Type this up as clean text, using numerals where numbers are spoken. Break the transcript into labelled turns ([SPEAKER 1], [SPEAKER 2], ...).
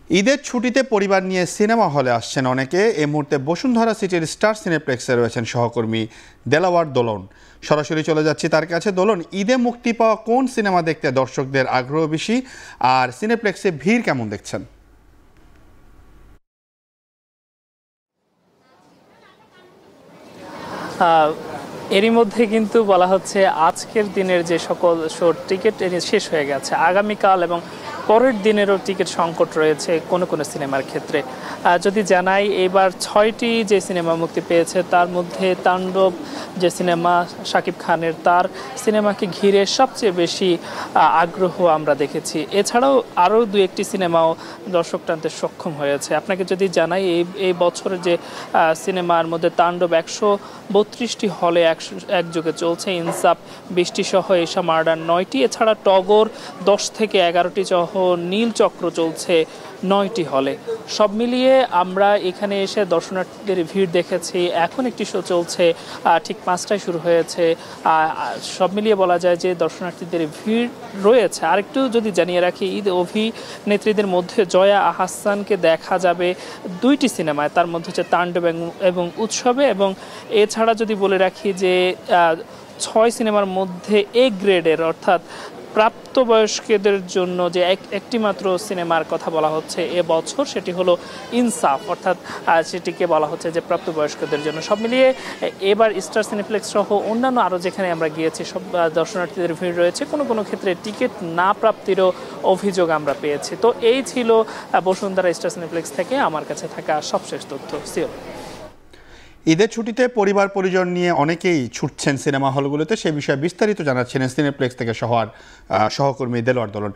[SPEAKER 1] ঈদের ছুটিতে পরিবার নিয়ে সিনেমা হলে আসছেন অনেকে। এই মুহূর্তে বসুন্ধরা সিটির স্টার সিনেপ্লেক্সে রয়েছেন সহকর্মী দেলাওয়ার দোলন। সরাসরি চলে যাচ্ছি তার কাছে। দোলন, ঈদে মুক্তি পাওয়া কোন সিনেমা দেখতে দর্শকদের আগ্রহ বেশি, আর সিনেপ্লেক্সে ভিড় কেমন দেখছেন?
[SPEAKER 2] এরই মধ্যে কিন্তু বলা হচ্ছে আজকের দিনের যে সকল শোর টিকিট শেষ হয়ে গেছে। আগামীকাল এবং পরের দিনেরও টিকিট সংকট রয়েছে কোনো কোনো সিনেমার ক্ষেত্রে। যদি জানাই, এবার 6টি যে সিনেমা মুক্তি পেয়েছে তার মধ্যে তাণ্ডব যে সিনেমা শাকিব খানের, তার সিনেমাকে ঘিরে সবচেয়ে বেশি আগ্রহ আমরা দেখেছি। এছাড়াও আরও দু একটি সিনেমাও দর্শক টানতে সক্ষম হয়েছে। আপনাকে যদি জানাই, এই বছরের যে সিনেমার মধ্যে তাণ্ডব 132টি হলে একযোগে চলছে, ইনসাফ 20টি সহ এশা মার্ডার 9টি, এছাড়া টগর 10 থেকে 11টি সহ নীলচক্র চলছে 9টি হলে। সব মিলিয়ে আমরা এখানে এসে দর্শনার্থীদের ভিড় দেখেছি। এখন একটি শো চলছে, ঠিক 5টায় শুরু হয়েছে। সব মিলিয়ে বলা যায় যে দর্শনার্থীদের ভিড় রয়েছে। আরেকটু যদি জানিয়ে রাখি, ঈদ অভিনেত্রীদের মধ্যে জয়া আহসানকে দেখা যাবে 2টি সিনেমায়, তার মধ্যে হচ্ছে তাণ্ডব এবং উৎসবে। এবং এছাড়া যদি বলে রাখি যে 6 সিনেমার মধ্যে এ গ্রেডের অর্থাৎ প্রাপ্তবয়স্কদের জন্য যে একটি মাত্র সিনেমার কথা বলা হচ্ছে এবছর, সেটি হলো ইনসাফ, অর্থাৎ সেটিকে বলা হচ্ছে যে প্রাপ্তবয়স্কদের জন্য। সব মিলিয়ে এবার স্টার সিনেপ্লেক্স সহ অন্যান্য আরও যেখানে আমরা গিয়েছি সব দর্শনার্থীদের ভিড় রয়েছে। কোনো কোনো ক্ষেত্রে টিকিট না প্রাপ্তিরও অভিযোগ আমরা পেয়েছি। তো এই ছিল বসুন্ধরা স্টার সিনেপ্লেক্স থেকে আমার কাছে থাকা সবশেষ তথ্য। সিও,
[SPEAKER 1] ঈদের ছুটিতে পরিবার পরিজন নিয়ে অনেকেই ছুটছেন সিনেমা হলগুলোতে। সে বিষয়ে বিস্তারিত জানাচ্ছিলেন সিনেপ্লেক্স থেকে সহকর্মী দেলোয়ার দোলন।